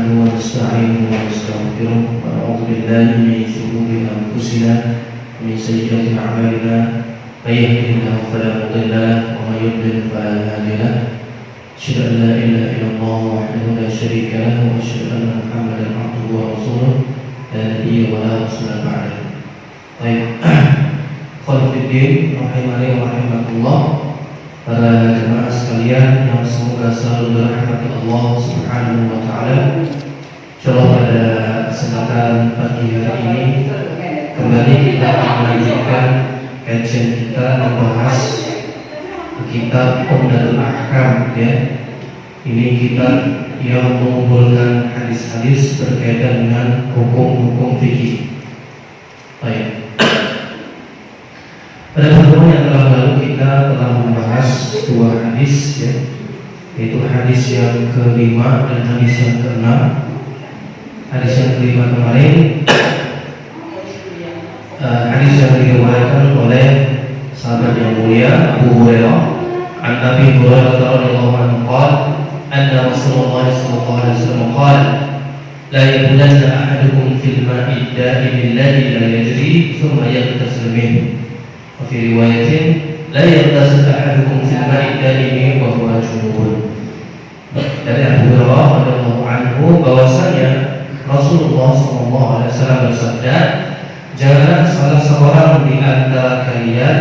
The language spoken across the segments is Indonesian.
نحمده ونستعينه ونستغفره ونعوذ بالله من شرور أنفسنا ومن سيئات أعمالنا من يهده الله فلا مضل له ومن يضلل فلا هادي له أشهد أن لا إله إلا الله وحده لا شريك له وأشهد أن محمدا عبده ورسوله لا نبي ولا رسول بعده. Baik, Khairuddin rahimani wa rahimakumullah, para jemaah sekalian yang semoga selalu dirahmati Allah Subhanahu wa taala. Insyaallah pada kesempatan pagi hari ini kembali kita akan melanjutkan kajian kita membahas kitab Umdatul Ahkam, ya. Ini kitab yang mengumpulkan hadis-hadis berkaitan dengan hukum-hukum fikih. Baik. Pada pertemuan yang telah lalu kita telah membahas dua hadis, ya, yaitu hadis yang kelima dan hadis yang keenam. Hadis yang kelima kemarin hadis yang diriwayatkan oleh sahabat yang mulia Abu Hurairah, an Abi Hurairah radhiyallahu anhu qala anna Rasulullah sallallahu alaihi wasallam qala la yabulanna ahadukum fil ma'i da'im alladhi la yajri thumma yaghtasil minhu. Fi riwayatin la yaghtasil ahadukum fil ma'i da'im wa huwa junubun. Dari Abu Hurairah radhiyallahu anhu bahwasanya Rasulullah sallallahu alaihi wasallam bersabda, janganlah salah seorang di antara kalian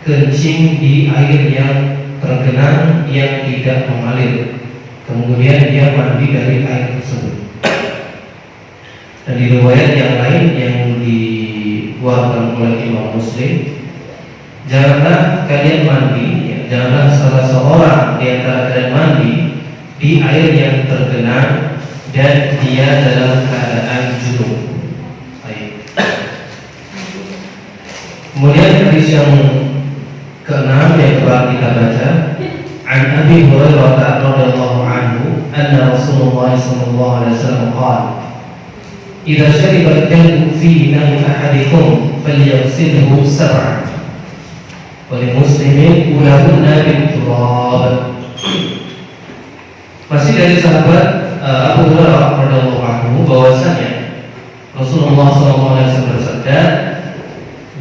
kencing di air yang tergenang yang tidak mengalir, kemudian dia mandi dari air tersebut. Dan di riwayat yang lain yang dikeluarkan oleh Imam Muslim, janganlah kalian mandi, ya, janganlah salah seorang di antara kalian mandi di air yang tergenang dan dia dalam keadaan junub. Kemudian hadis yang keenam yang telah kita baca, an Abi Hurairah radhiyallahu anhu anna Rasulullah sallallahu alaihi wasallam qala idza shariba al-kalbu fi ina'i ahadikum falyaghsilhu sab'an wa li muslimin ulahunna bit-turab. Masih dari sahabat Abu Hurairah radhiyallahu anhu bahwasanya Rasulullah sallallahu alaihi wasallam bersabda,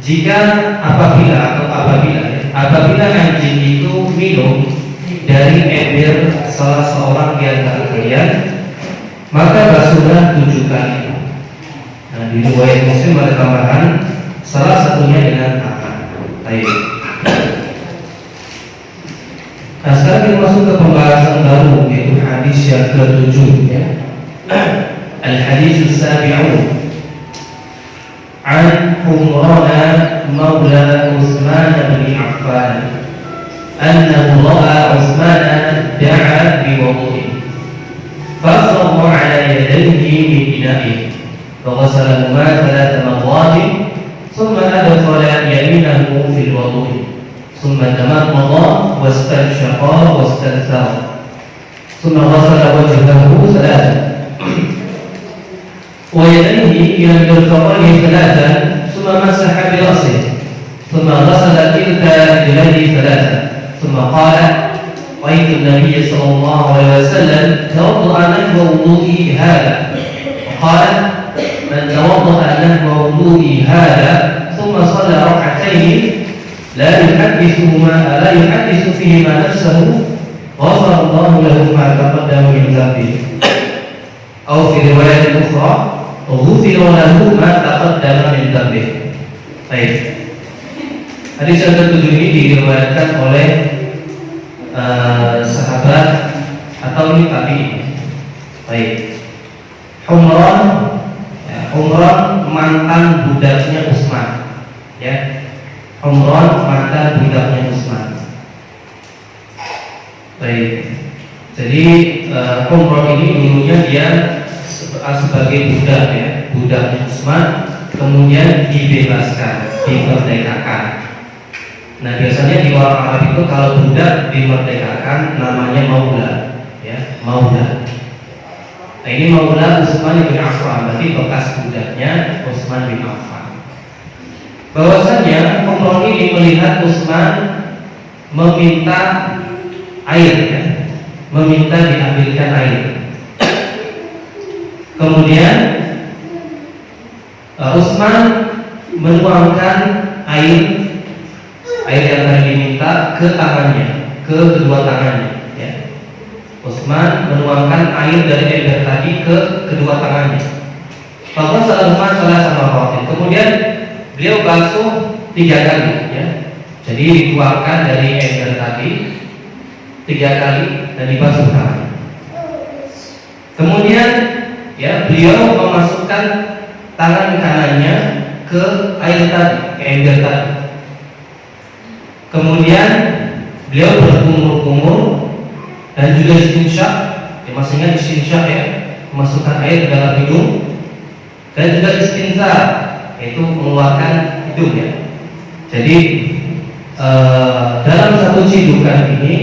jika apabila anjing itu minum dari ember salah seorang di antara kalian, maka basuhlah 7 kali. Nah, di riwayat Muslim ada tambahan salah satunya dengan tangan. Baik. Nah, sekarang kita masuk ke pembahasan baru, yaitu hadis yang ke-7, ya. Al-hadits as-sabi'un عن حمران مولى عثمان بن عفان أنه رأى عثمان دعا بوضوء فأفرغ على يديه من إنائه فغسلهما 3 مرات ثم أدخل يمينه في الوضوء ثم تمضمض واستنشق واستنثر ثم غسل وجهه 3 ويديه إلى المرفقين 3 ثم مسح برأسه ثم غسل كلتا رجليه 3 ثم قال رأيت النبي صلى الله عليه وسلم توضأ نحو وضوئي هذا، وقال من توضأ نحو وضوئي هذا ثم صلى ركعتين لا يحدث فيهما نفسه غفر الله له ما تقدم من ذنبه، أو في رواية أخرى غفر lahu ma taqaddama min dhanbihi. Baik. Hadis yang ke-7 ini diriwayatkan oleh sahabat atau ini tabi'in. Baik. Humran, ya, Humran mantan budaknya Utsman, ya. Humran mantan budaknya Utsman. Baik. Jadi Humran ini dulunya dia sebagai budak, ya, budaknya Utsman, kemudian dibebaskan, dimerdekakan. Nah, biasanya di orang Arab itu kalau budak dimerdekakan namanya maula, ya, maula. Nah, ini maula Utsman bin Affan, berarti bekas budaknya Utsman bin Affan. Bahwasanya Umar ini melihat Utsman meminta air, ya, meminta diambilkan air. Kemudian Utsman menuangkan air yang tadi diminta ke tangannya, ke kedua tangannya. Ya. Utsman menuangkan air dari ember tadi ke kedua tangannya. Bahwa salah sama Rasul. Kemudian beliau basuh 3 kali. Ya. Jadi dikeluarkan dari ember tadi 3 kali dan dibasuh tangan. Kemudian ya beliau memasukkan tangan kanannya ke air tadi, ke ember tadi. Kemudian beliau berkumur-kumur dan juga istinsyak, ya masih ingat istinsyak ya, memasukkan air ke dalam hidung, dan juga istinzar, yaitu mengeluarkan hidung ya. Jadi dalam satu cidukan ini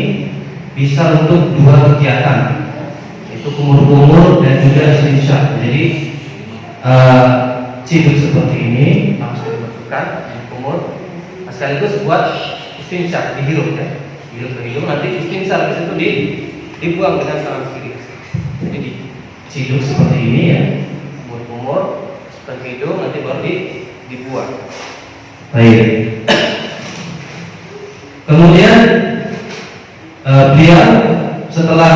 bisa untuk 2 kegiatan, yaitu kumur-kumur dan juga istinsyak. Jadi ciduk seperti ini langsung dimasukkan kumur, sekaligus buat istinsyak, dihirup ya, hirup ke hidung, nanti istinsyak di situ dibuang dengan tangan kiri. Jadi diciduk seperti ini ya, kumur-kumur, masukkan ke hidung, nanti baru dibuang. Baik. Kemudian beliau setelah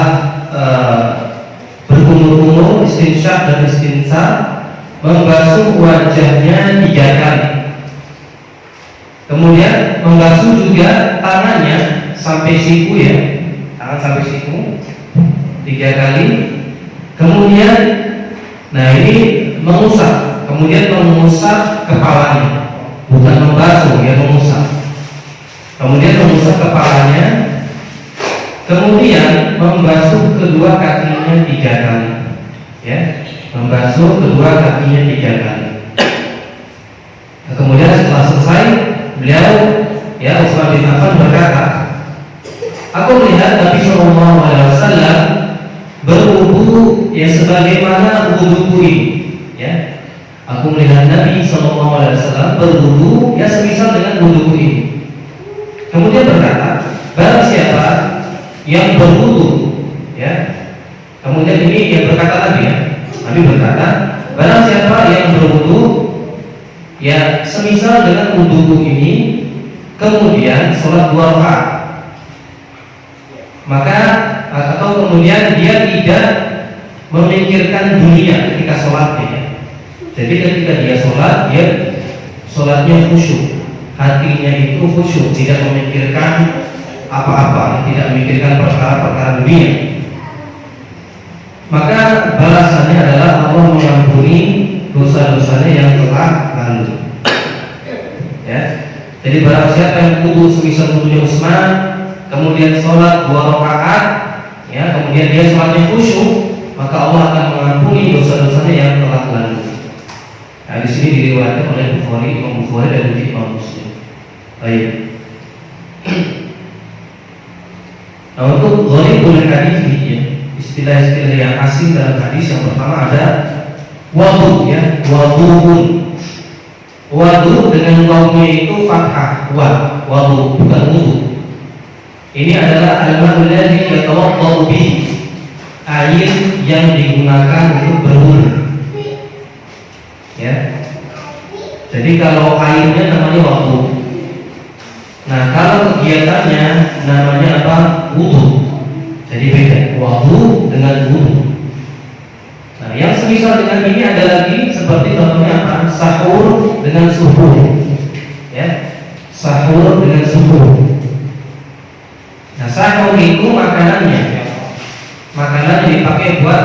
berkumur-kumur, istinsyak dan istinsa, membasuh wajahnya 3 kali. Kemudian membasuh juga tangannya sampai siku ya, tangan sampai siku 3 kali. Kemudian, nah ini mengusap, kemudian mengusap kepalanya, bukan membasuh ya, mengusap. Kemudian mengusap kepalanya, kemudian membasuh kedua kakinya 3 kali, ya, membasuh kedua kakinya 3 kali. Nah, kemudian setelah selesai, beliau ya Utsman bin Affan berkata, aku melihat Nabi Shallallahu Alaihi Wasallam berwudu ya sebagaimana wuduku ini, ya. Aku melihat Nabi Shallallahu Alaihi Wasallam berwudu ya semisal dengan wuduku ini. Kemudian berkata, barang siapa yang berwudu, ya. Kemudian ini yang berkata Nabi ya. Nabi berkata, barang siapa yang berwudu ya semisal dengan wuduku ini, kemudian sholat 2 rakaat, maka atau kemudian dia tidak memikirkan dunia ketika sholatnya. Jadi ketika dia sholat, dia sholatnya khusyuk, hatinya itu khusyuk, tidak memikirkan apa-apa, tidak memikirkan perkara-perkara dunia. Maka balasannya adalah Allah mengampuni dosa-dosanya yang telah lalu. Ya. Jadi barang siapa yang wudu semisal wudunya Utsman, kemudian sholat 2 rakaat, ya, kemudian dia sholatnya khusyuk, maka Allah akan mengampuni dosa-dosanya yang telah lalu. Nah, di sini diriwayatkan oleh Imam Bukhari dan Imam Muslim. Baik. Nah, untuk ghalibul hadis ini ya, istilah-istilah yang asing dalam hadis yang pertama ada wadu ya, waduun. Wadu dengan wawunya itu fathah, wadu bukan wudu. Ini adalah al-ma'ul ladzi yatawaddau bihi, air yang digunakan untuk berwudu. Ya. Jadi kalau airnya namanya wadu. Nah, kalau kegiatannya namanya apa? Wudu. Jadi beda, wadu dengan wudu. Nah, yang semisal dengan ini ada lagi seperti contohnya apa? Sahur dengan subuh. Ya. Sahur dengan subuh. Nah, sahur itu makanannya. Makanannya dipakai buat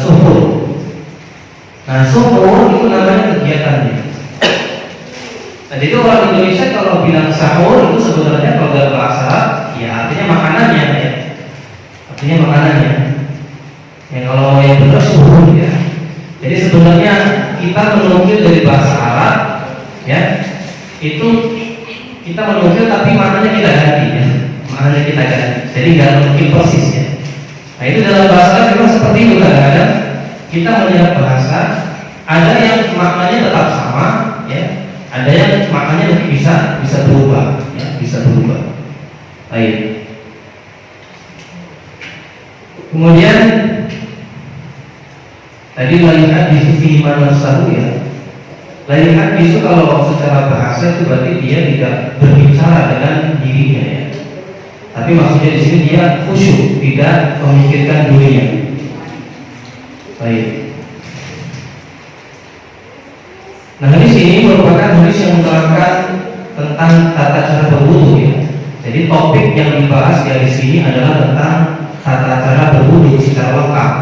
subuh. Nah, subuh itu namanya kegiatannya. Nah, jadi orang Indonesia kalau bilang sahur itu sebenarnya kalau dalam bahasa ya artinya makanannya ya. Artinya makanannya. Ya kalau yang benar subuh ya. Jadi sebenarnya kita menukil dari bahasa Arab ya. Itu kita menukil tapi maknanya kita ganti ya. Maknanya kita ganti. Jadi nggak menukil persis ya. Nah, itu dalam bahasa Arab memang seperti itu kadang-kadang kita melihat bahasa ada yang maknanya tetap sama ya. Ada yang maknanya mungkin bisa berubah ya, bisa berubah. Baik. Kemudian Tadi lain hadis fi mana sahu ya. Lain hadis itu kalau secara bahasa itu berarti dia tidak berbicara dengan dirinya ya. Tapi maksudnya di sini dia khusyuk, tidak memikirkan dirinya. Baik. Nah, hadis ini merupakan hadis yang menerangkan tentang tata cara berwudu ya. Jadi topik yang dibahas di hadis ini adalah tentang tata cara berwudu secara lengkap.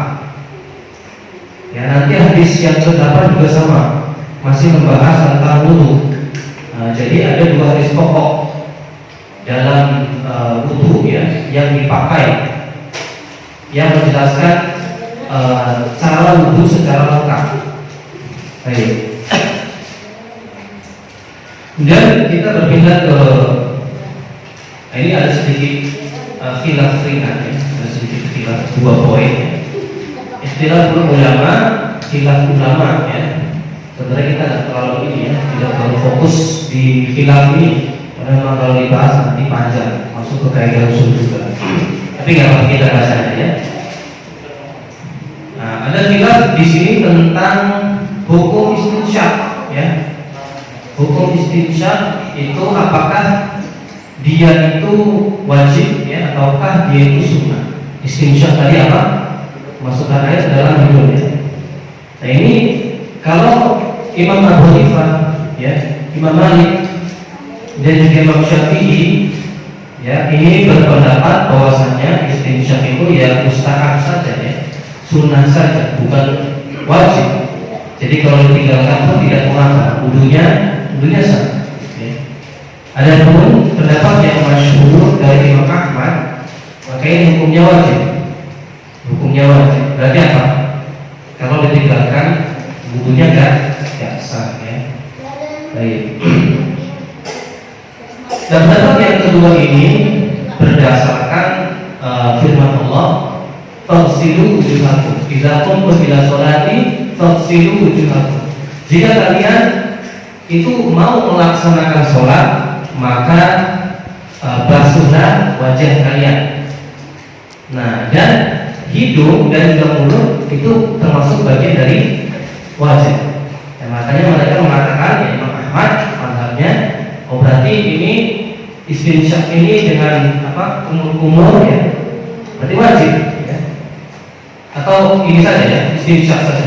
Ya, nanti hadis yang ke-8 juga sama, masih membahas tentang wudu. Nah, jadi ada dua hadis pokok dalam wudu ya yang dipakai, yang menjelaskan cara wudu secara lengkap. Baik. Dan kita berpindah ke ini ada sedikit khilaf ringan ya, ada sedikit khilaf dua poin ya. Istilah ulama, khilaf ulama ya. Sebenarnya kita tidak terlalu ini ya, tidak terlalu fokus di khilaf ini, karena memang kalau dibahas nanti panjang, masuk ke kaidah usul juga. Tapi nggak apa kita bahas aja ya. Nah, ada khilaf di sini tentang hukum istinsyaq ya. Hukum istinsyaq itu apakah dia itu wajib ya ataukah dia itu sunnah? Istinsyaq tadi apa? Masukkan air dalam hidung ya. Nah ini kalau Imam Abu Hanifah ya, Imam Malik dan juga Imam Syafi'i ya, ini berpendapat bahwasanya istinsyaq itu ya mustahab saja ya, sunnah saja, bukan wajib. Jadi kalau ditinggalkan pun tidak mengapa, wudunya sah. Ya. Adapun pendapat yang masyhur dari Imam Ahmad, maka ini hukumnya wajib. Hukumnya wajib. Berarti apa? Kalau ditinggalkan wudunya enggak sah ya. Baik. Dan pendapat yang kedua ini berdasarkan firman Allah, "Faghsilu wujuhakum idza qumtum ila sholati faghsilu wujuhakum." Jika kalian itu mau melaksanakan sholat, maka basuhlah wajah kalian. Nah, dan hidung dan juga mulut itu termasuk bagian dari wajah. Dan makanya mereka mengatakan ya, Imam Ahmad mazhabnya, oh berarti ini istinsyaq ini dengan apa kumur-kumur ya, berarti wajib ya. Atau ini saja ya, istinsyaq saja.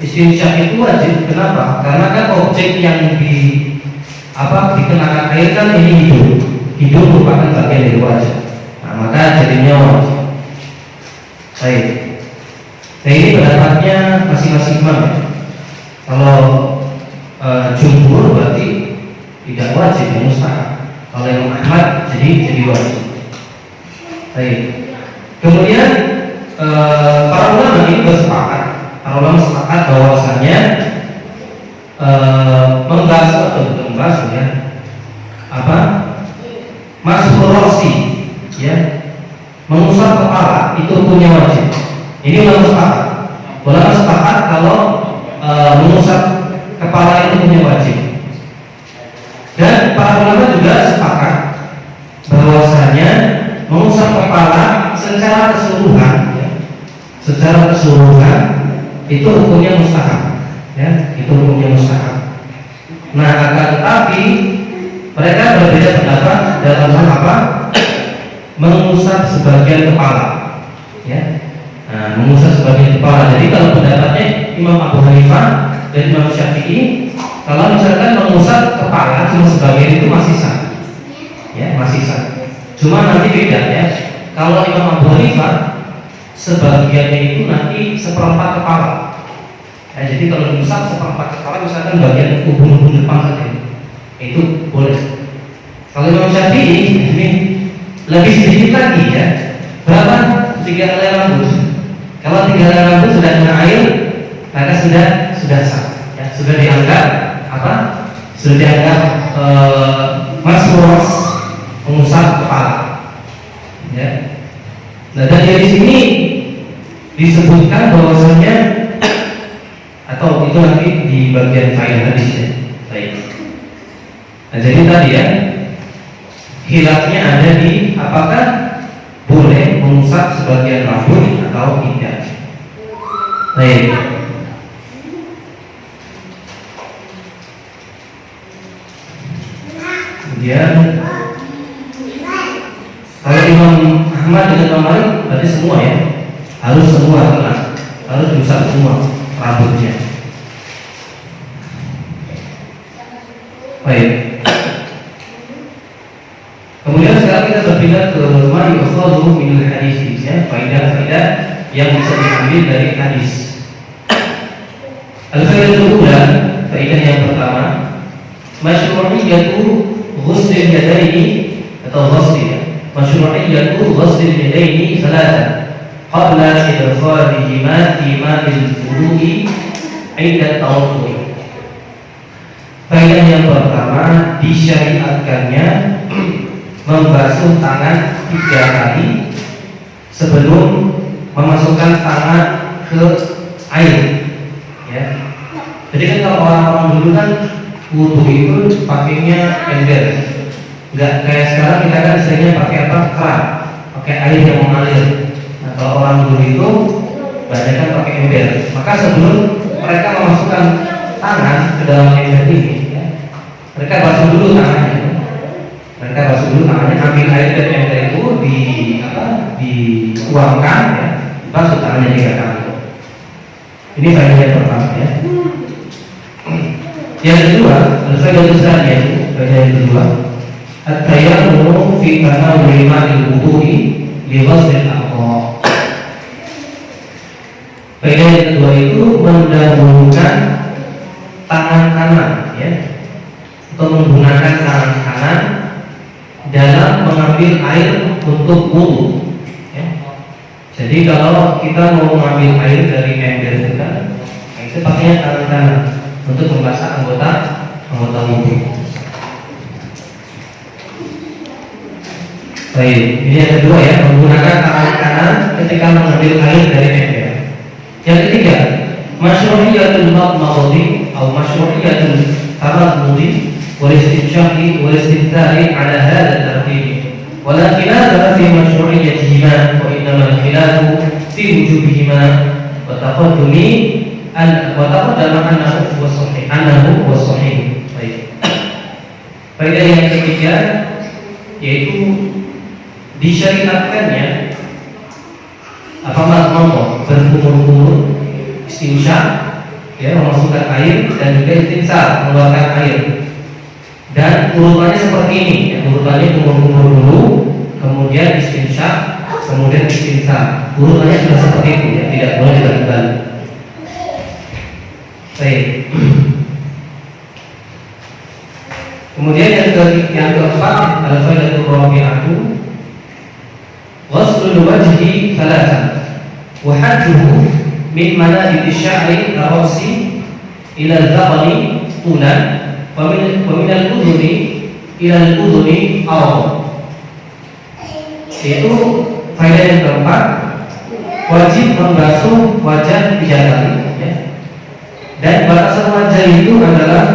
Istinsyaq itu wajib. Kenapa? Karena kan objek yang dikenakan air kan ini hidung. Hidung merupakan bagian dari wajah. Nah, maka jadinya wajib. Baik. Nah ini pendapatnya masing-masing imam ya. Kalau jumhur berarti tidak wajib, ya mustahab. Kalau Imam Ahmad jadi wajib. Baik. Kemudian para ulama ini bersepakat. Para ulama sepakat bahwasanya membasuh atau bukan membasuh ya, masuk rosi ya, mengusap kepala itu punya wajib. Ini ulama sepakat. Ulama sepakat kalau mengusap kepala itu punya wajib. Dan para ulama juga sepakat bahwasanya mengusap kepala secara keseluruhan ya, secara keseluruhan itu hukumnya mustahab ya, itu hukumnya mustahab. Nah, akan tetapi mereka berbeda pendapat dalam hal apa? Mengusap sebagian kepala ya. Nah, mengusap sebagian kepala. Jadi kalau pendapatnya Imam Abu Hanifah dan Imam Syafi'i, kalau misalkan mengusap kepala cuma sebagian itu masih sah ya, masih sah. Cuma nanti beda ya. Kalau Imam Abu Hanifah sebagiannya itu nanti seperempat kepala. Ya, jadi kalau diusap seperempat kepala, misalkan bagian ubun-ubun depan saja, itu boleh. Kalau Imam Syafi'i ini lebih sedikit lagi ya. Berapa? 3 helai rambut. Kalau 3 helai rambut sudah kena air, maka sudah sah. Ya, sudah dianggap apa? Sudah dianggap mas'uras, mengusap kepala. Ya. Nah, dan dari sini disebutkan bahwasanya, atau itu nanti di bagian faedah hadis ya. Baik. Nah, jadi tadi ya, khilafnya ada di apakah boleh mengusap sebagian rambut atau tidak. Baik. kemudian kalau Imam Ahmad dengan Imam Malik berarti semua ya, harus semua kena, harus bisa semua rambutnya. Baik. Kemudian sekarang kita berpindah ke ma yukhadhu min hadis ya, faedah-faedah yang bisa diambil dari hadis. Al-faedah ula, faedah yang pertama, masyru'iyatu ghusl yadaini atau ghusl ya. Masyru'iyatu ghusl yadaini salatan qabla idkhalihima fi ma'il wudu'i 'inda tawaddu'. Faedah yang pertama, disyariatkannya membasuh tangan 3 kali sebelum memasukkan tangan ke air ya. Jadi kan kalau orang-orang dulu kan wudu itu pakainya ember, nggak kayak sekarang kita kan seringnya pakai apa, keran, pakai air yang mengalir. Nah kalau orang dulu itu banyak kan pakai ember. Maka sebelum mereka memasukkan tangan ke dalam ember ini ya, mereka basuh dulu tangannya. Mereka basuh dulu tangannya, ambil air dari ember itu dituangkan ya, basuh tangannya 3 kali. Ini faedah yang pertama ya. Yang kedua, faedah besarnya itu, faedah yang kedua, at-tayammunu fi tanawuli ma'il wudu'i li ghusl al-a'dha'. Faedah yang kedua itu mendahulukan tangan kanan ya, atau menggunakan tangan kanan dalam mengambil air untuk wudu ya. Jadi kalau kita mau mengambil air dari ember itu kan, itu pakainya tangan kanan untuk membasuh anggota wudu. Baik, ini yang kedua ya, menggunakan tangan kanan ketika mengambil air dari ember. Yang ketiga, masyru'iyatul madmadhi atau masyru'iyatul tamadmudi wal istinsyaqi wal istinthari ala hadha at-tartib. Wala khilafa fi masyru'iyyatihima wa innamal khilafu fi wujubihima wa taqaddumi wa taqaddama annahu huwa sahih. Baik. Faedah yang ketiga yaitu disyariatkannya apa makna berkumur-kumur, istinsya ya, memasukkan air, dan juga istinsar, mengeluarkan air. Dan urutannya seperti ini ya, urutannya kumur-kumur dulu, kemudian istinsya, kemudian istinsar. Urutannya sudah seperti itu ya, tidak boleh dibalik-balik. Baik. Kemudian yang keempat, al-faidatul rabi'atu ghuslul wajhi thalathan wa hadduhu min manabit asy-sya'ri ar-ra'si ila al-dhaqni tulan wa min al-udhuni ila al-udhuni awam. Itu faedah yang keempat, wajib membasuh wajah 3 kali ya. Dan batasan wajah itu adalah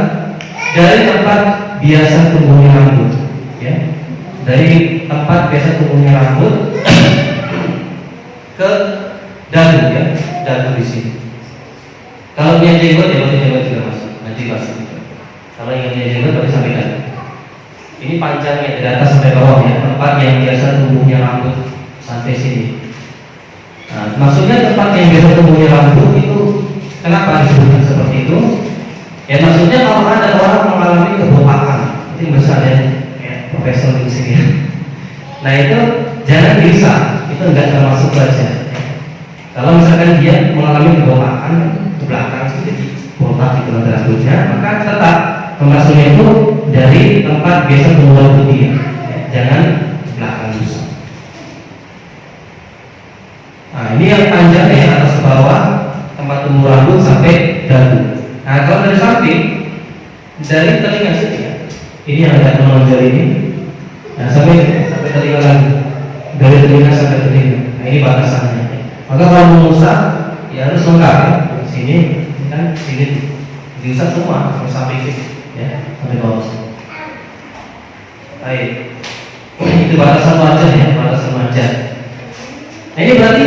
dari tempat biasa tumbuhnya rambut ya, dari tempat biasa tumbuhnya rambut ke dagu ya, dagu di sini. Kalau dia jenggot ya berarti jenggot juga masuk, nanti masuk. Kalau yang dia jenggot berarti sampai dagu. Ini panjangnya dari atas sampai bawah ya, tempat yang biasa tumbuhnya rambut sampai sini. Nah, maksudnya tempat yang biasa tumbuhnya rambut itu kenapa disebutkan seperti itu? Ya maksudnya kalau ada orang mengalami kebotakan, itu besar ya, profesor di sini. Nah itu jangan bisa, itu enggak termasuk wajah. Kalau misalkan dia mengalami kebotakan ke belakang sedikit botak di rambutnya, maka tetap membasuhnya itu dari tempat biasa tumbuh rambut dia, ya, jangan belakang bisa. Nah ini yang panjang ya, atas ke bawah tempat tumbuh rambut sampai dagu. Nah kalau dari samping, dari telinga sini ya, ini yang agak menonjol ini, nah sampai telinga lagi, dari telinga sampai telinga. Nah ini batasannya. Maka kalau mengusap ya harus lengkap ya. Sini kan, sini diusap semua sampai sini ya, sampai bawah sini. Baik, itu batasan wajah ya, batasan wajah. Nah ini berarti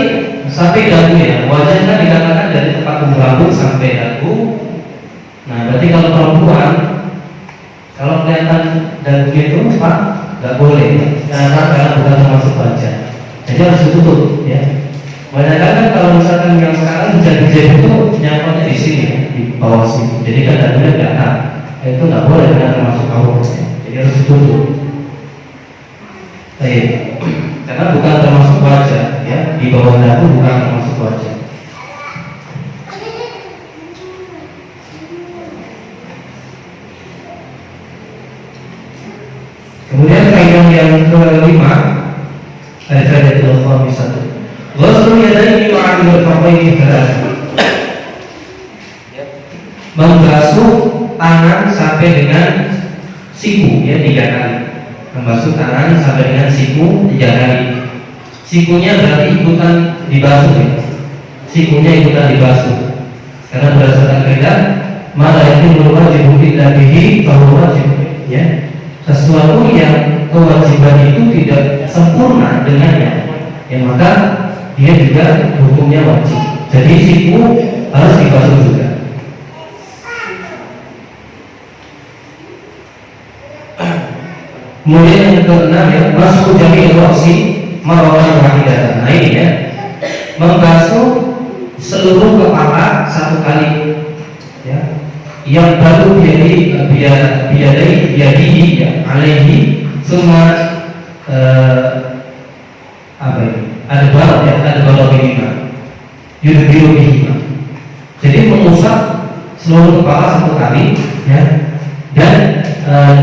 sampai dagu ya, wajah kan dikatakan dari tempat tumbuh rambut sampai dagu. Nah berarti kalau perempuan, kalau kelihatan dagunya itu Pak nggak boleh karena bukan termasuk wajah. Jadi harus ditutup ya. Padahal kan kalau misalkan yang sekarang hujan-hujan itu nyangkutnya di sini ya, di bawah sini. Jadi kan dagunya kelihatan. Itu nggak boleh karena termasuk aurat ya. Jadi harus ditutup. Baik. Karena bukan termasuk wajah ya, di bawah dagu bukan termasuk wajah. Kemudian kaidah yang kelima, kaidah al-khamisah. Ghusl yadayni ma'a al-mirfaqaini thalath. Membasuh tangan sampai dengan siku ya 3 kali. Membasuh tangan sampai dengan siku 3 kali. Sikunya berarti ikutan dibasuh ya. Sikunya ikutan dibasuh. Karena berdasarkan kaidah ma la yakunu wajibu illa bihi fa huwa wajib ya. Sesuatu yang kewajiban itu tidak sempurna dengannya, ya maka dia juga hukumnya wajib. Jadi siku harus dibasuh juga. Kemudian yang keenam ya, masuk jami roksi marwatan wahidatan. Nah ini ya, membasuh seluruh kepala 1 kali ya. Yang baru biadai ya alaihi semua apa ini? Ada balok ya, ada balok bima, yudiru bima. Jadi mengusap seluruh kepala 1 kali ya, dan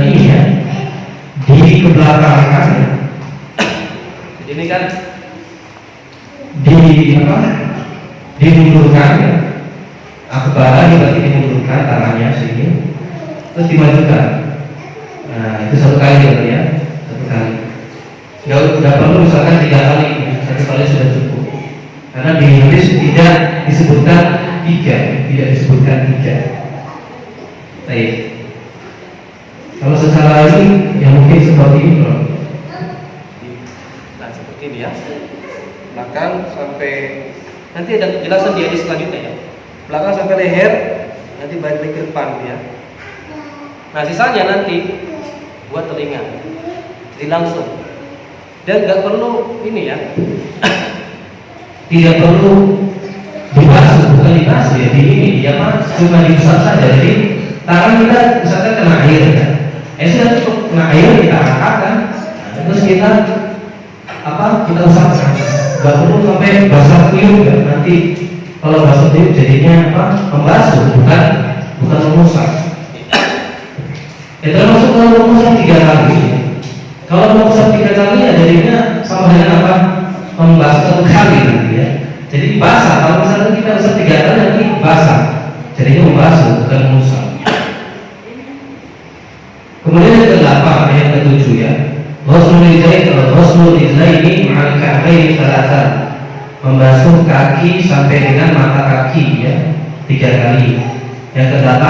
ini ya di kebelakangkan ya. Ini kan dimundurkan ya. Akbar berarti dimundurkan tangannya sini, terus dimajukan. Nah itu 1 kali berarti ya, 1 kali. Nggak perlu misalkan 3 kali, 1 kali sudah cukup. Karena di hadis tidak disebutkan 3, tidak disebutkan 3. Baik. Kalau secara ini ya mungkin seperti ini loh. Nah seperti ini ya. Belakang sampai nanti ada penjelasan di hadis selanjutnya ya. Belakang sampai leher, nanti balik ke depan ya. Nah sisanya nanti buat telinga, jadi langsung. Dan nggak perlu ini ya. Tidak perlu dibasuh, bukan dibasuh ya. Di ini dia mah cuma diusap saja. Jadi tangan kita misalkan kena air kan, sudah cukup kena air kita angkat kan, terus kita kita usap kan. Nggak perlu sampai basah kuyup kan. Nanti kalau basuh itu jadinya membasuh, bukan mengusap. Itu termasuk kalau mengusap 3 kali. Kalau mengusap 3 kali ya jadinya sama dengan membasuh 1 kali nanti ya. Jadi basah. Kalau misalnya kita usap 3 kali nanti basah, jadinya membasuh bukan mengusap. Kemudian yang ke-8 ayat ke-7 ya. Ghuslul rijlaini ma'al ka'baini thalathan. Membasuh kaki sampai dengan mata kaki ya 3 kali. Yang ke-8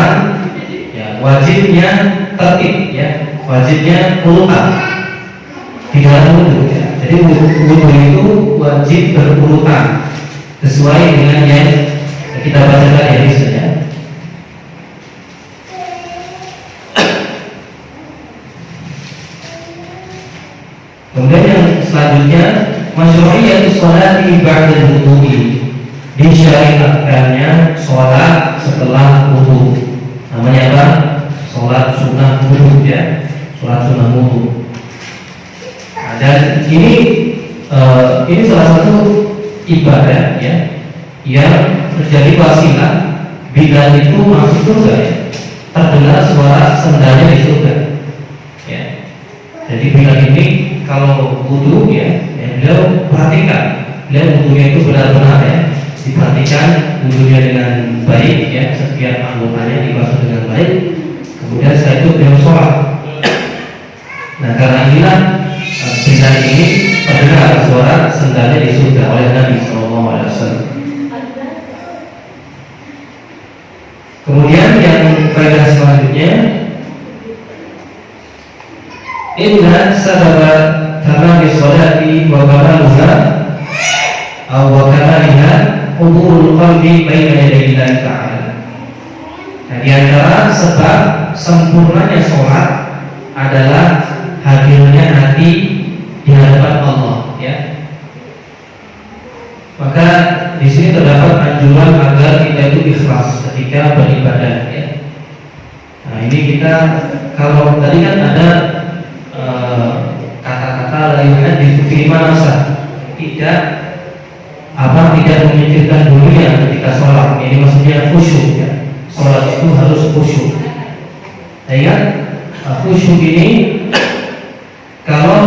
ya, wajibnya tertib ya, wajibnya urutan di dalam wudu ya. Jadi wudu itu wajib berurutan sesuai dengan yang kita baca tadi ya. Kemudian yang selanjutnya masyru'iyatus sholati ba'da wudu'i, disyariatkannya sholat setelah wudu. Namanya apa? Sholat sunnah wudu ya, sholat sunnah wudu. Nah, dan ini salah satu ibadah ya yang terjadi wasilah bila itu masuk surga ya, terdengar suara sendalnya di surga ya. Jadi bila ini kalau wudu ya beliau perhatikan, beliau wudunya itu benar-benar ya, diperhatikan wudunya dengan baik ya, setiap anggotanya dibasuh dengan baik. Kemudian setelah itu beliau sholat. Nah karena inilah bila ini terdengar suara sendalnya di surga oleh Nabi SAW. Kemudian yang faedah selanjutnya, inna sababa tamami sholati wa kamaluha wa kamaliha hudurul qalbi baina yaday Allah Ta'ala. Nah, di antara sebab sempurnanya sholat adalah hadirnya hati di hadapan Allah, ya. Maka di sini terdapat anjuran agar kita itu ikhlas ketika beribadah, ya. Nah, ini kita, kalau tadi kan ada kata-kata lainnya di firman masa tidak memikirkan dunia ketika sholat. Ini maksudnya khusyuk, ya. Sholat itu harus khusyuk. Ya, khusyuk ini kalau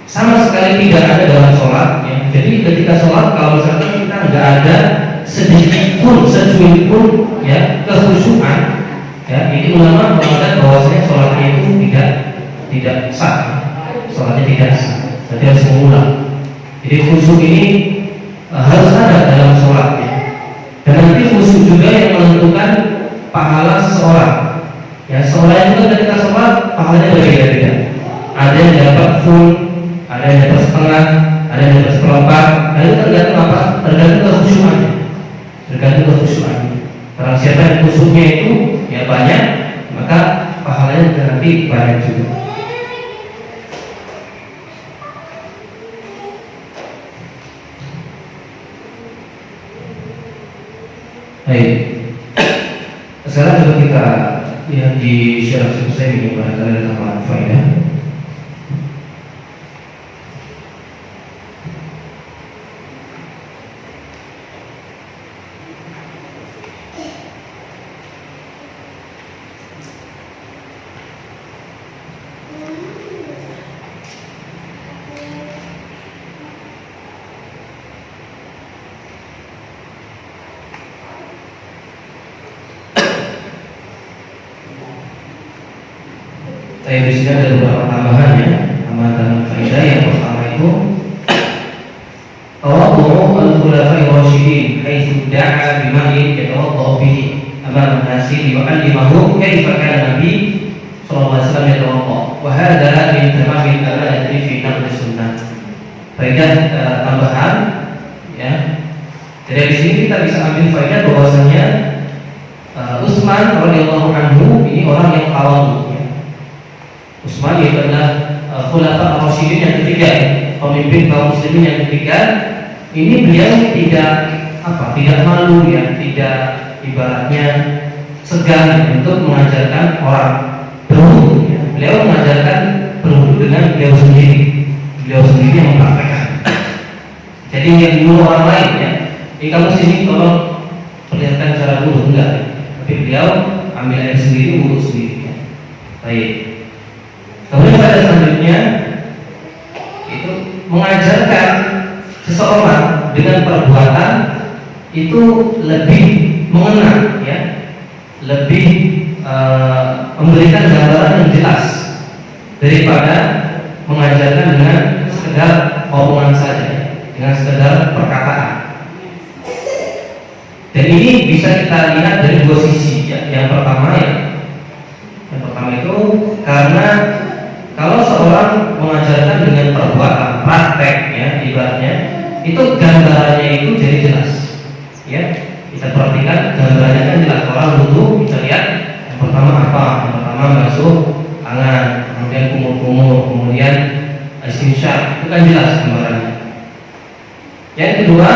sama sekali tidak ada dalam sholat, ya. Jadi ketika sholat, kalau misalkan kita nggak ada sedikit pun, secuil pun, ya, kekhusyukan, ya, ini ulama mengatakan bahwasanya sholatnya itu tidak sah, sholatnya tidak sah, berarti harus mengulang. Jadi khusyuk ini harus ada dalam sholat, ya. Dan nanti khusyuk juga yang menentukan pahala seseorang. Ya, seorang itu ketika sholat pahalanya berbeda-beda. Ada yang dapat full, ada yang dapat setengah, ada yang dapat seperempat. Nah, itu tergantung apa? Tergantung kekhusyukannya. Tergantung kekhusyukannya. Kalau siapa yang khusyuknya itu ya banyak, maka pahalanya nanti banyak juga. Baik. Sekarang coba kita lihat di syarah saya ini barangkali ada tambahan faedah. Saya di sini ada beberapa tambahan, ya, tambahan faedah. Yang pertama itu tawadhu al-khulafa'i rasyidin haitsu da'a bima'in yatawaddu bihi amama an-nasi li'allimahu kaifa kana Nabi sallallahu alaihi wasallam yatawaddu wa hadha min tamamil amanati fi naqli sunnah. Faedah tambahan, ya. Jadi di sini kita bisa ambil faedah bahwasanya Utsman radhiyallahu anhu ini orang yang tawadhu. Utsman itu adalah khulafa ar-rasyidin yang ketiga, pemimpin kaum muslimin yang ketiga. Ini beliau tidak malu, ya, tidak ibaratnya segan untuk mengajarkan orang berwudu, ya. Beliau mengajarkan berwudu dengan beliau sendiri yang mempraktekkan. Jadi yang dulu orang lain, ya, di kamu sini tolong perlihatkan cara wudu, enggak, ya. Tapi beliau ambil air sendiri, wudu sendiri, ya. Baik. Kemudian pada selanjutnya itu mengajarkan seseorang dengan perbuatan itu lebih mengena, ya, lebih memberikan gambaran yang jelas daripada mengajarkan dengan sekedar omongan saja, dengan sekedar perkataan. Dan ini bisa kita lihat dari dua sisi, ya. Yang pertama itu karena kalau seorang mengajarkan dengan perbuatan, praktek, ya, ibaratnya itu gambarannya itu jadi jelas, ya. Kita perhatikan gambarannya kan jelas. Orang wudu kita lihat yang pertama apa? Yang pertama basuh tangan, kemudian kumur-kumur, kemudian istinsyak, itu kan jelas gambarannya. Yang kedua,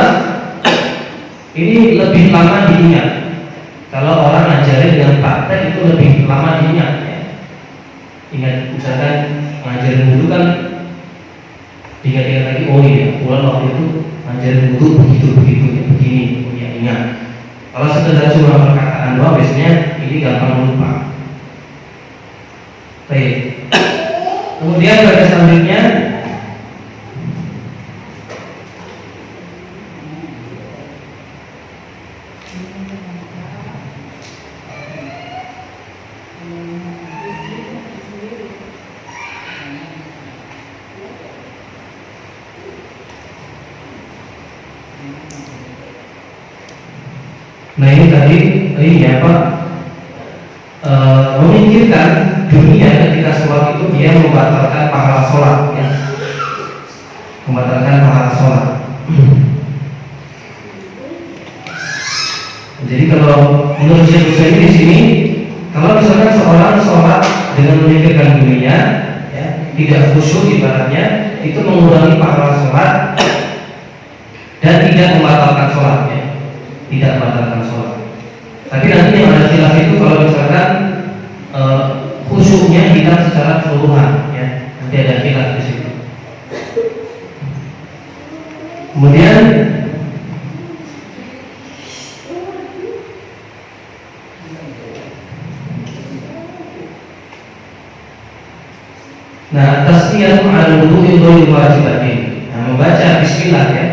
ini lebih lama diingat. Kalau orang ngajarin dengan praktek itu lebih lama diingat, ya. Ingat, misalkan ngajarin wudu kan tiga-tiga lagi, oh iya, pulang waktu itu ngajarin wudu begitu, ya, begini, ya, ingat. Kalau sekedar cuma perkataan doang, biasanya ini gampang lupa. Baik. Kemudian pada selanjutnya memikirkan dunia ketika sholat itu dia membatalkan pahala sholat, ya. Membatalkan pahala sholat. Jadi kalau menurut Syekh Utsaimin di sini, kalau misalkan seorang sholat dengan memikirkan dunia, ya, tidak khusyuk ibaratnya, itu mengurangi pahala sholat dan tidak membatalkan sholatnya, tidak membatalkan sholat. Tapi nanti yang ada khilaf itu kalau misalkan khusyuknya hilang secara keseluruhan, ya, nanti ada khilaf di situ. Kemudian tasmiyatu ala wudu'i dzul wajibatin. Membaca bismillah ya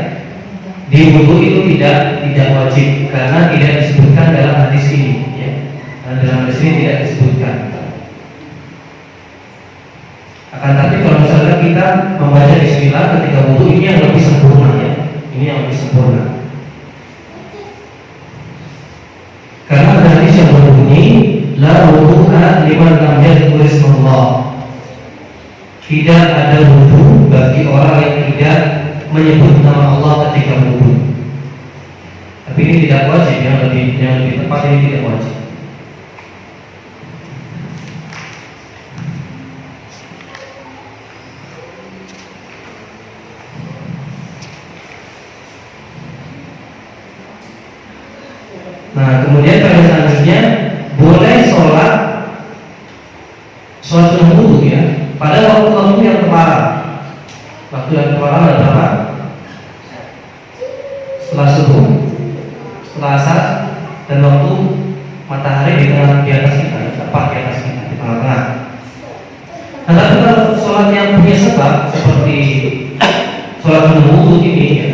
di wudu itu tidak wajib karena tidak disebutkan dalam hadis ini ya. Dalam hadis ini tidak disebutkan. Akan tapi kalau misalnya kita membaca bismillah ketika wudu, ini yang lebih sempurna ya. Ini yang lebih sempurna. Karena ada hadis yang berbunyi la wudu'a liman lam yadhkur ismallah. Tidak ada wudu bagi orang yang tidak menyebut nama Allah ketika wudu. Tapi ini tidak wajib, yang lebih tepat ini tidak wajib. Nah, kemudian pada selanjutnya boleh sholat sunnah wudu ya pada waktu yang terlarang. Waktu yang terlarang adalah berapa? Setelah subuh, setelah asar, dan waktu matahari di atas kita, tepat di atas kita, di tengah-tengah. Nah, tapi kalau sholat yang punya sebab seperti sholat sunnah wudu ini ya,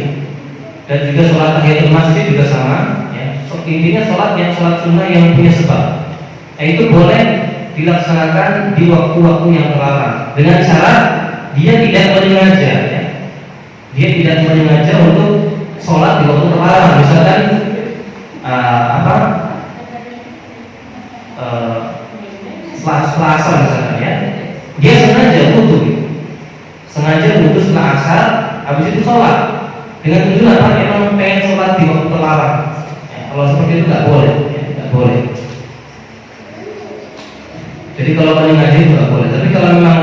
dan juga sholat tahiyatul masjid juga sama ya. Intinya sholat sunnah yang punya sebab, itu boleh dilaksanakan di waktu-waktu yang terlarang dengan syarat dia tidak menyengaja ya. Dia tidak menyengaja untuk sholat di waktu terlarang, misalkan setelah asar misalkan ya, dia sengaja wudu setelah asar, habis itu sholat dengan tujuan apa? Emang pengen sholat di waktu terlarang ya. Kalau seperti itu nggak boleh ya, nggak boleh. Jadi kalau menyengaja itu nggak boleh. Tapi kalau memang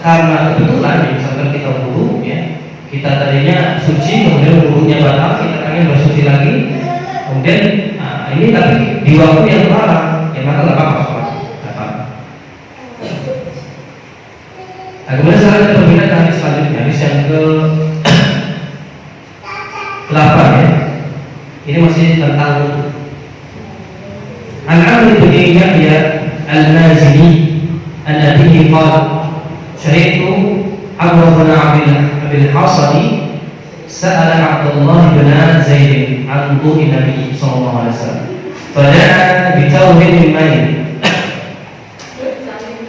karena kebetulan misalkan kita wudu ya, kita tadinya suci, kemudian wudunya batal, kita pengen bersuci lagi, kemudian ini tapi di waktu yang terlarang, ya maka nggak apa-apa sholat, nggak apa-apa. Nah, kemudian sekarang kita berpindah ke hadis selanjutnya, hadis yang ke 8 ya. Ini masih tentang wudu. An-Amr bin Yahya Al-Mazini an-Nabi qala syahidtu Abu Abdul Hasani sa'ala Abdullah bin Zaid an wudu'i Nabi sallallahu alaihi wasallam fada'a bi tawbin min ma'i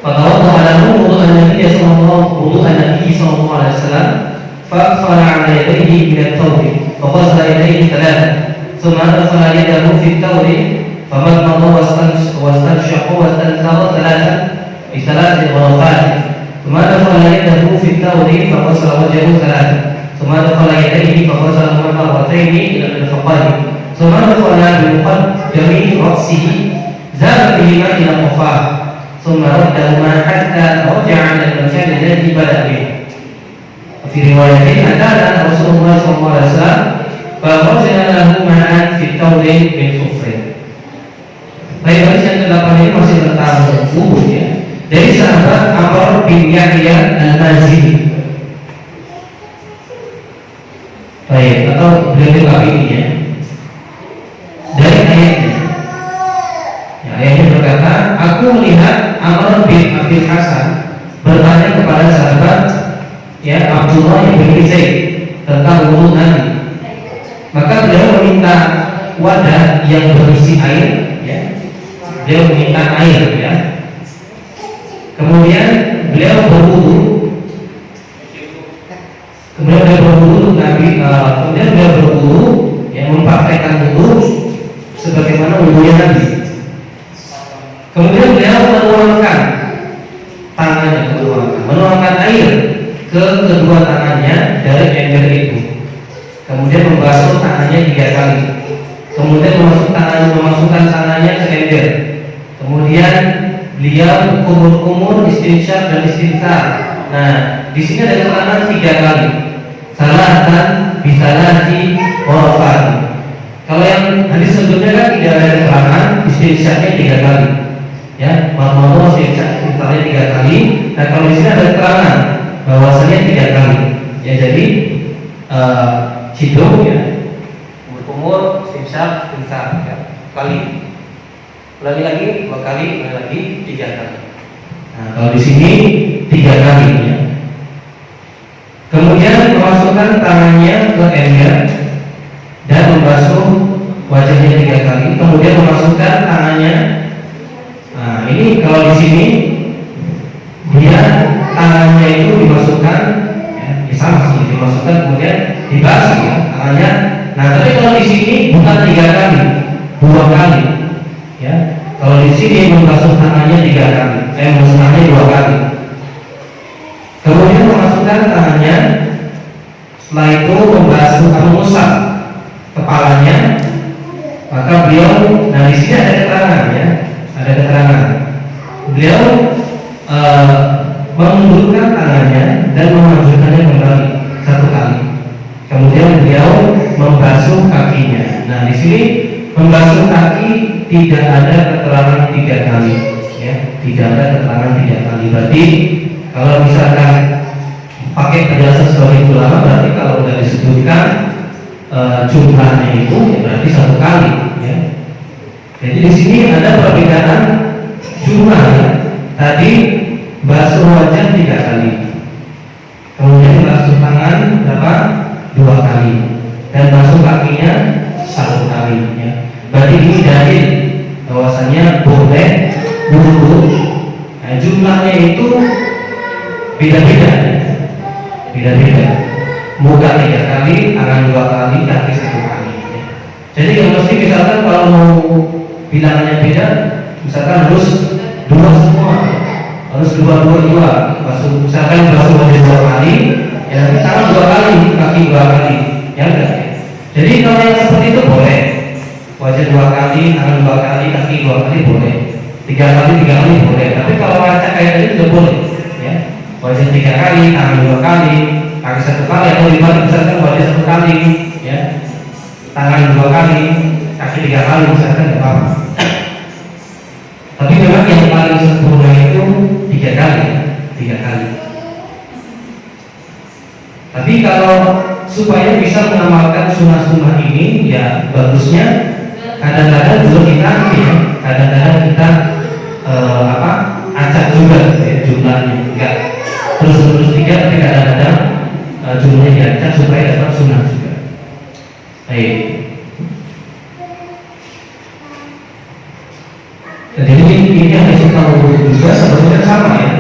fatawadda'a lahu wudu'an Nabi sallallahu alaihi wasallam fa'akhara 'ala yadayhi min at-tawb wa ghasala yadayhi thalathan thumma adkhala yadahu fi at-tawb فمضمض واستنشق واستنثر ثلاثا بثلاث غرفات ثم دخل يده في الثور فغسل وجهه ثلاثا ثم دخل يديه فغسلهما مرتين الى المرفقين ثم دخل بمقدم راسه زاد بهما الى قفاه ثم ردهما حتى رجع الى المكان الذي بدا به. وفي روايه اتانا رسول الله صلى الله عليه وسلم فغسل له معا في الثور من صفر. Baik, hadis yang ke-8 ini masih tentang wudu ya. Dari sahabat Amr bin Yahya Al-Mazini. Baik, atau beliau ini ya. Dari ayatnya. Ya, ayatnya berkata, aku melihat Amr bin Abdul Hasan bertanya kepada sahabat ya Abdullah bin Zaid tentang wudu Nabi. Maka beliau meminta wadah yang berisi air ya. Beliau meminta air ya. Kemudian beliau berwudu. Kemudian beliau berwudu yang mempraktekkan wudu sebagaimana wudunya Nabi. Kemudian beliau menuangkan tangannya, menuangkan air ke kedua tangannya dari ember itu. Kemudian membasuh tangannya 3 kali. Kemudian memasukkan tangannya ke ember. Kemudian beliau kumur-kumur istinsyaq dan istinthar Nah, di sini ada keterangan 3 kali. Salatan bisalati warfan. Kalau yang hadis sebelumnya kan tidak ada keterangan, istinsyaknya 3 kali. Ya, makmum istinsyaknya 3 kali. Nah, kalau di sini ada keterangan bahwasanya 3 kali. Ya, jadi cidung ya, umur istinsak ya, kali. Ulangi lagi 2 kali, ulangi lagi 3 kali. Nah, kalau di sini 3 kali ya. Kemudian memasukkan tangannya ke ember dan membasuh wajahnya 3 kali. Kemudian memasukkan tangannya. Nah, ini kalau di sini dia tangannya itu dimasukkan, ya, sama sih dimasukkan kemudian dibasuh ya tangannya. Nah, tapi kalau di sini bukan 3 kali, 2 kali. Ya, kalau di sini membasuh tangannya 3 kali, membasuh tangannya 2 kali. Kemudian memasukkan tangannya, setelah itu membasuh atau mengusap kepalanya, maka beliau, nah di sini ada keterangan ya, ada keterangan. Beliau mengundurkan tangannya dan memajukannya kembali 1 kali. Kemudian beliau membasuh kakinya. Nah di sini membasuh kaki tidak ada keterangan 3 kali, ya, tidak ada keterangan 3 kali. Berarti kalau misalkan pakai penjelasan sebagai ulama, berarti kalau sudah disebutkan jumlahnya itu ya berarti 1 kali. Ya. Jadi di sini ada perbedaan jumlah. Ya. Tadi basuh wajah 3 kali, kemudian basuh tangan berapa? 2 kali, dan basuh kakinya 1 kali. Ya. Berarti ini dalil bahwasanya boleh wudu. Nah, jumlahnya itu beda-beda. Muka 3 kali, tangan 2 kali, kaki 1 kali. Jadi kalau mesti misalkan kalau mau bilangannya beda, misalkan harus 2 semua, harus 2. Misalkan basuh wajah 2 kali, ya tangan 2 kali, kaki 2 kali, ya enggak. Jadi kalau yang seperti itu boleh, wajah 2 kali, tangan 2 kali, kaki 2 kali boleh, 3 kali boleh. Tapi kalau acak kayak tadi tidak boleh. Wajah 3 kali, tangan 2 kali, kaki 1 kali, atau dibalik misalkan wajah 1 kali, ya, tangan 2 kali, kaki 3 kali misalkan tidak apa-apa. Tapi memang yang paling sempurna itu 3 kali, 3 kali. Tapi kalau supaya bisa mengamalkan sunnah-sunnah ini, ya bagusnya kadang-kadang juga kita, ya, kadang-kadang kita acak juga ya, jumlahnya, enggak terus 3, tapi kadang-kadang jumlahnya diacak supaya dapat sunnah juga. Baik. Jadi ini yang disuka juga sebetulnya sama ya.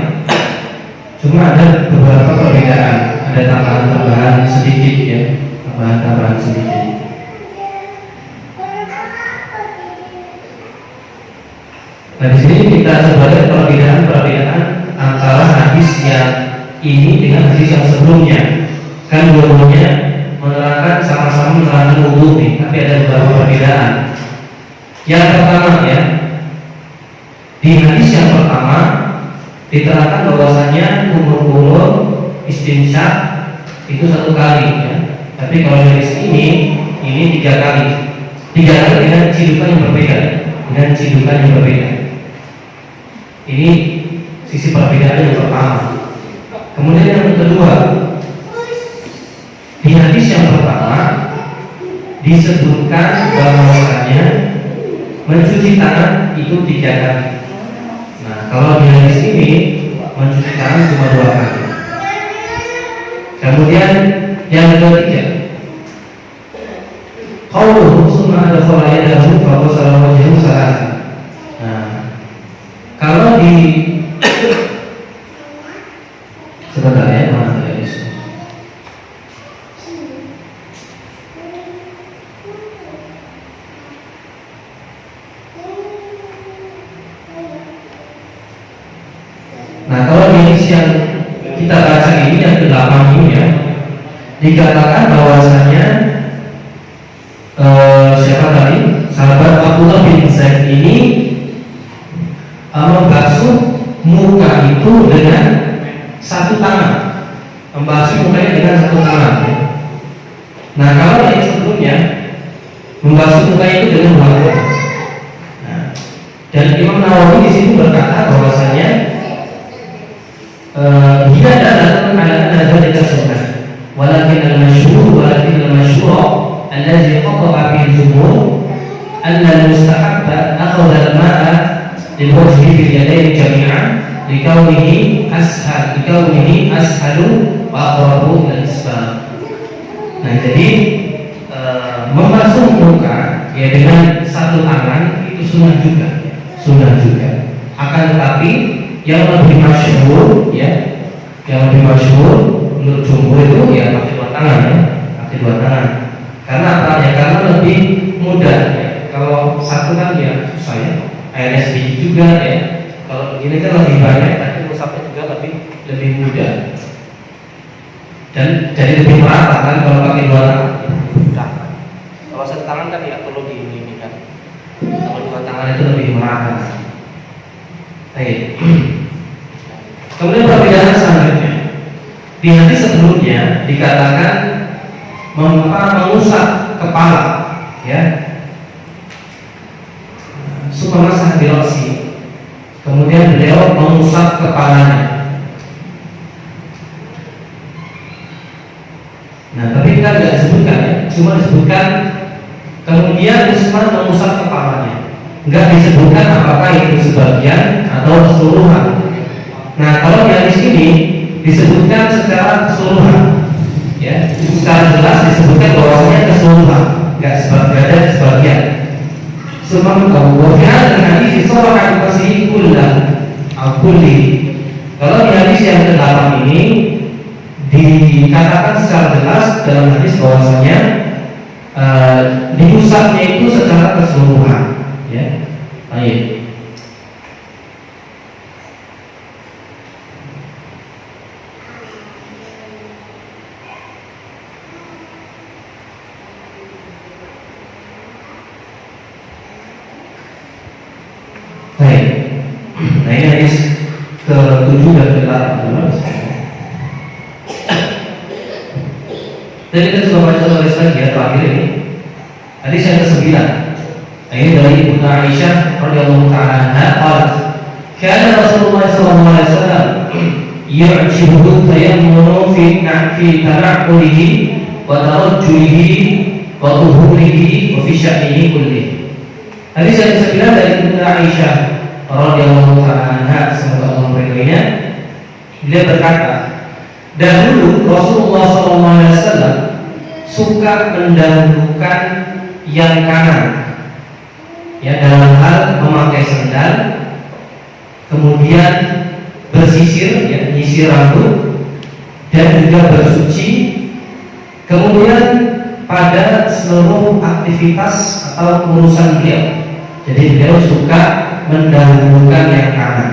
Cuma ada beberapa perbedaan, ada tambahan-tambahan sedikit ya, tambahan-tambahan sedikit. Nah di sini kita sebagai perbedaan antara hadis yang ini dengan hadis yang sebelumnya. Kan dua-duanya menerangkan sama-sama menerangkan wudu nih, tapi ada beberapa perbedaan. Yang pertama ya, di hadis yang pertama diterangkan bahwasanya umur istinsyak itu 1 kali ya. Tapi kalau di hadis ini 3 kali. 3 kali dengan cidukan yang berbeda, Ini sisi perbedaan yang pertama. Kemudian yang kedua, di hadis yang pertama disebutkan bahwasanya mencuci tangan itu 3 kali. Nah, kalau di hadis ini mencuci tangan cuma 2 kali. Kemudian yang ketiga, qauluhu summa adkhala yadahu fa ghasala wajhahu salasa. Nah, kalau di sebentar ya, mana guys? Nah, kalau di hadis yang kita baca ini yang ke-8 ini ya, dikatakan bahwasanya siapa tadi? Sahabat Abdullah bin Zaid ini membasuh muka itu dengan satu tangan, membasuh mukanya dengan satu tangan. Nah, kalau yang sebelumnya membasuh muka itu dengan dua tangan. Nah, dan Imam Nawawi di sini berkata bahwasanya dia adalah ada di sunnah. Walakin al-masyhur alladhi qata'a bihi al-jumhur anna al-mustahabba akhadha al-ma'a liwajhi bil yadayn jami'an likawnihi ashalu wa aqrabu ila al-isbal. Nah, jadi membasuh muka ya dengan satu tangan itu sunnah juga. Akan tetapi yang lebih masyhur menurut jumhur itu ya pakai dua tangan. Karena apa ya? Karena lebih mudah ya. Kalau satu kan ya susah ya. Airnya sedikit juga ya. Kalau begini kan lebih banyak, tapi ngusapnya juga lebih mudah. Dan jadi lebih merata kan kalau pakai dua tangan. Mudah. Kalau satu tangan kan ya perlu ini kan. Kalau dua tangan itu lebih merata. Baik. Kemudian perbedaan selanjutnya. Di hadis sebelumnya dikatakan mengusap kepala, ya. Sukamasa birosi. Kemudian beliau mengusap kepalanya. Nah, tapi kan tidak disebutkan ya, cuma disebutkan kemudian Utsman mengusap kepalanya. Enggak disebutkan apakah itu sebagian atau keseluruhan. Nah, kalau di hadis ini disebutkan secara keseluruhan, ya, secara jelas disebutkan bahwasanya keseluruhan, enggak sebagian. Sebab bahwasanya dengan hadis sorokan masih kulli. Kalau di hadis yang ke-8 ini dikatakan secara jelas dalam hadis bahwasanya diusapnya itu secara keseluruhan, ya. Baik. Nah, ini hadis ke-7 dan ke-8. Dan kita coba baca tulis lagi ya, terakhir ini hadis yang ke-9. Nah, ini dari Ibnu Aisyah radhiyallahu ta'ala anha qalat kana Rasulullah sallallahu alaihi wasallam yu'jibuhu tayammunu fi tana'ulihi wa tarajjulihi wa tuhurihi wa fi sya'nihi kulli. Hadis yang ke-9 dari Ibnu Aisyah radhiyallahu ta'ala anha, semoga Allah meridhoinya. Dia berkata, dahulu Rasulullah SAW suka mendahulukan yang kanan, ya, dalam hal memakai sandal, kemudian bersisir, ya, nyisir rambut, dan juga bersuci, kemudian pada seluruh aktivitas atau urusan beliau. Jadi beliau suka mendahulukan yang kanan.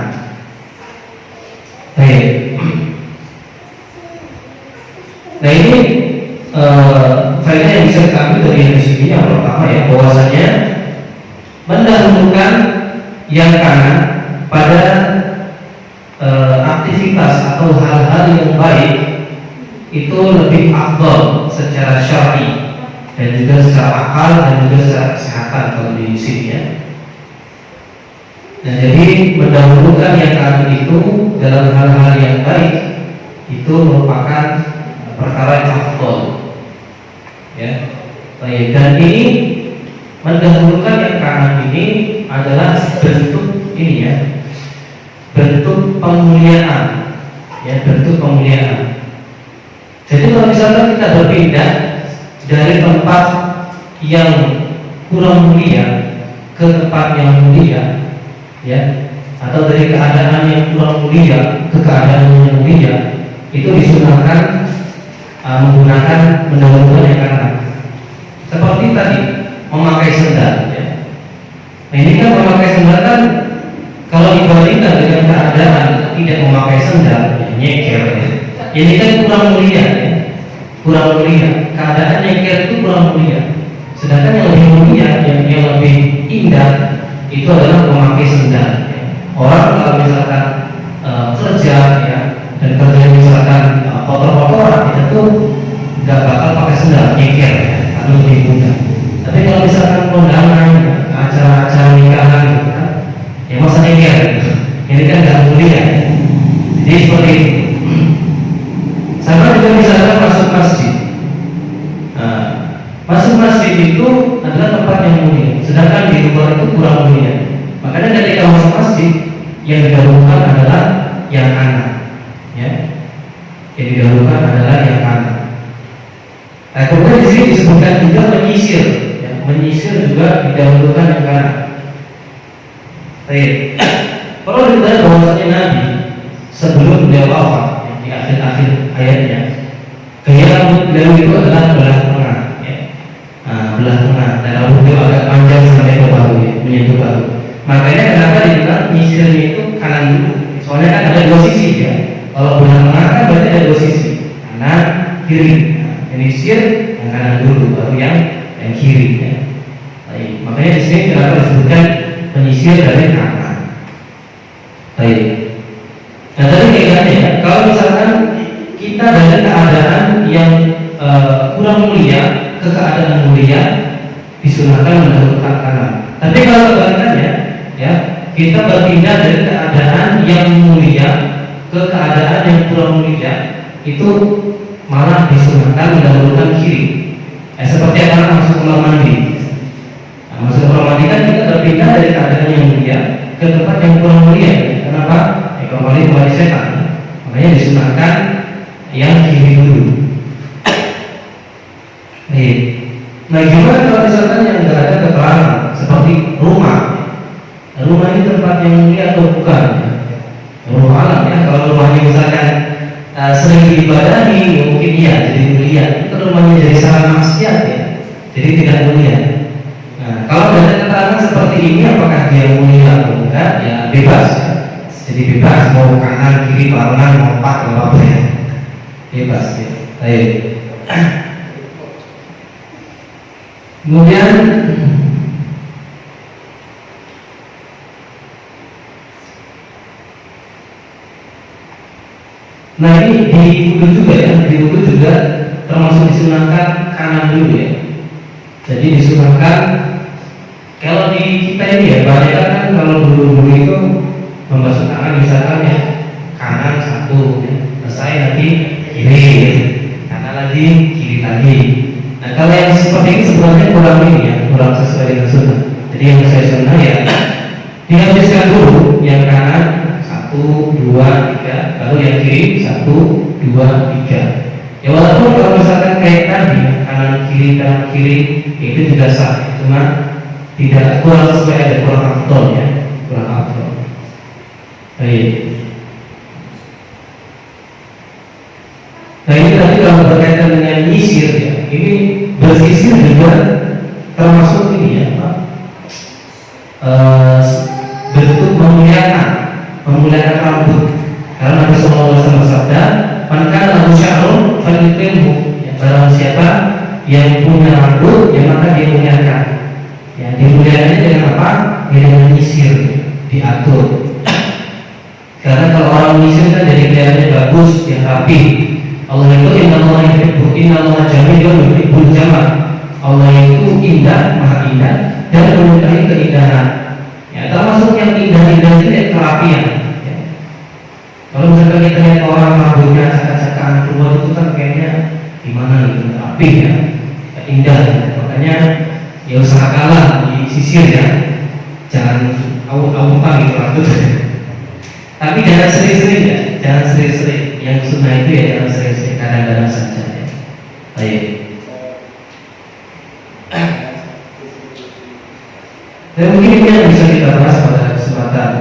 Baik. Nah, ini faedah yang bisa kita ambil dari hadis ini yang pertama ya, bahwasanya mendahulukan yang kanan pada aktivitas atau hal-hal yang baik itu lebih afdal secara syar'i dan juga secara akal dan juga secara kesehatan kalau di sini ya. Nah, jadi mendahulukan yang kanan itu dalam hal-hal yang baik itu merupakan perkara yang afdal, ya. Baik, dan ini mendahulukan yang kanan ini adalah bentuk ini ya, bentuk pemuliaan, ya, bentuk pemuliaan. Jadi kalau misalnya kita berpindah dari tempat yang kurang mulia ke tempat yang mulia, ya, atau dari keadaan yang kurang mulia ke keadaan yang mulia, itu disunahkan menggunakan mendahulukan yang kanan. Seperti tadi memakai sandal, ya. Nah, ini kan memakai sandal kan kalau dibandingkan dengan keadaan tidak memakai sandal, ya, nyeker, ya. Ini kan kurang mulia, ya. Kurang mulia. Keadaan nyeker itu kurang mulia. Sedangkan yang lebih mulia, yang lebih indah itu adalah memakai sandal, ya. Orang kalau misalkan kerja, ya, Dan kalau dia misalkan kotor-kotoran, kita tuh nggak bakal pakai sendal, nyeker ya, atau lebih mudah. Tapi kalau misalkan kondangan, acara-acara nikahan, gitu kan, ya masa nyeker, gitu. Ini kan nggak mulia. Jadi seperti itu. Sama juga misalkan masuk masjid. Nah, masuk masjid itu adalah tempat yang mulia, sedangkan di luar itu kurang mulia. Makanya ketika masuk masjid, yang didahulukan adalah yang kanan, ya. Yang didahulukan adalah yang kanan. Nah, kemudian di sini disebutkan juga menyisir, ya. Menyisir juga didahulukan yang kanan. Baik. Kalau diketahui bahwasanya Nabi sebelum beliau wafat, ya, di akhir-akhir hayatnya, gaya rambut beliau itu adalah belah tengah, ya. Belah tengah. Dan rambut beliau agak panjang sampai ke bahu, ya, menyentuh bahu. Makanya kenapa dibilang nyisirnya itu kanan dulu? Soalnya kan ada dua sisi, ya. Kalau belah tengah kan berarti ada dua sisi, kanan kiri. Nah, nyisir yang kanan dulu, baru yang kiri, ya. Baik. Makanya di sini kenapa disebutkan penyisir dari kanan. Baik. Nah tadi kaitannya ya, kalau misalkan kita dari keadaan yang kurang mulia ke keadaan mulia, disunahkan mendahulukan kanan. Tapi kalau kebalikannya, ya, kita berpindah dari keadaan yang mulia ke keadaan yang kurang mulia, itu malah disunahkan mendahulukan kiri. Seperti anak masuk kamar mandi. Nah, masuk kamar mandi kan kita berpindah dari keadaan yang mulia ke tempat yang kurang mulia. Kenapa? Kembali setan. Makanya disunahkan yang kiri dulu. Baik. Nah, gimana kalau misalkan yang tidak ada keterangan seperti rumah? Rumah ini tempat yang mulia atau bukan? Rumah alam, ya. Kalau rumahnya misalkan sering diibadahi, ya mungkin iya jadi mulia. Kalau rumahnya jadi sarana maksiat, ya, jadi tidak mulia. Nah, kalau ada keterangan seperti ini, apakah dia mulia atau enggak? Ya bebas, ya. Jadi bebas, mau kanan, kiri, barengan, mau empat, apa ya, bebas, ya. Baik. Kemudian nah ini di wudhu juga, ya. Di wudhu juga termasuk disunahkan kanan dulu, ya. Jadi disunahkan kalau di kita ini, ya, banyak kan kalau dulu itu membasuh tangan misalkan, ya, kanan satu, ya, selesai nanti kiri, ya, kanan lagi, kiri lagi. Nah kalau yang seperti ini sebenarnya kurang ini, ya, kurang sesuai dengan sunnah. Jadi yang saya sunnah, ya, dihabiskan dulu yang kanan 1, 2, 3, lalu yang kiri 1, 2, 3. Ya walaupun kalau misalkan kayak tadi kanan kiri itu juga sah, cuma tidak kurang sesuai, ada kurang afdol, ya, kurang afdol. Baik. Nah ini tadi kalau berkaitan dengan nyisir, ya, ini bersisir juga termasuk ini, ya, Pak. Bentuk memuliakan rambut. Karena Nabi SAW bersabda, "Man kana lahu sya'run falyutimhu." Ya, barang siapa yang punya rambut, ya maka dia muliakan. Ya, dimuliakannya dengan apa? Dengan menyisir, diatur. Karena kalau orang menyisir kan jadi kelihatannya bagus, yang rapi. Allah itu innallaha jamilun yuhibbul jamal. Allah itu indah, maha indah, dan menyukai keindahan. Ya, termasuk yang indah-indah itu ya kerapian. Ya. Kalau misalkan kita lihat orang rambutnya acak-acakan keluar itu kan kayaknya gimana gitu, rapi, ya, indah. Makanya ya usahakanlah disisir, ya, jangan awut-awutan gitu rambut. Tapi jangan sering-sering, ya, jangan sering-sering. Yang sunnah itu ya jangan sering-sering, kadang-kadang saja, ya. Baik. Dan mungkin ini yang bisa kita bahas pada kesempatan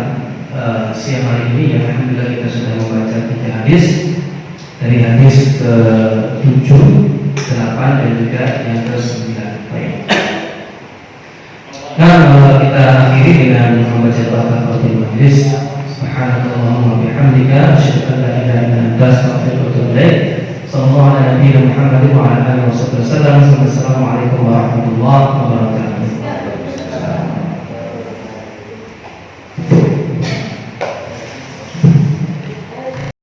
siang hari ini, ya. Alhamdulillah kita sudah membaca 3 hadis, dari hadis ke-7, 8 dan juga yang ke-9. Baik. Nah, kita akhiri dengan membaca doa kafaratul majlis. Subhanallahumma wa bihamdika asyhadu an la ilaha illa anta astaghfiruka wa atubu ilaik. Sallallahu ala nabiyyina Muhammadin wa ala alihi wasallam. Assalamualaikum warahmatullahi wabarakatuh.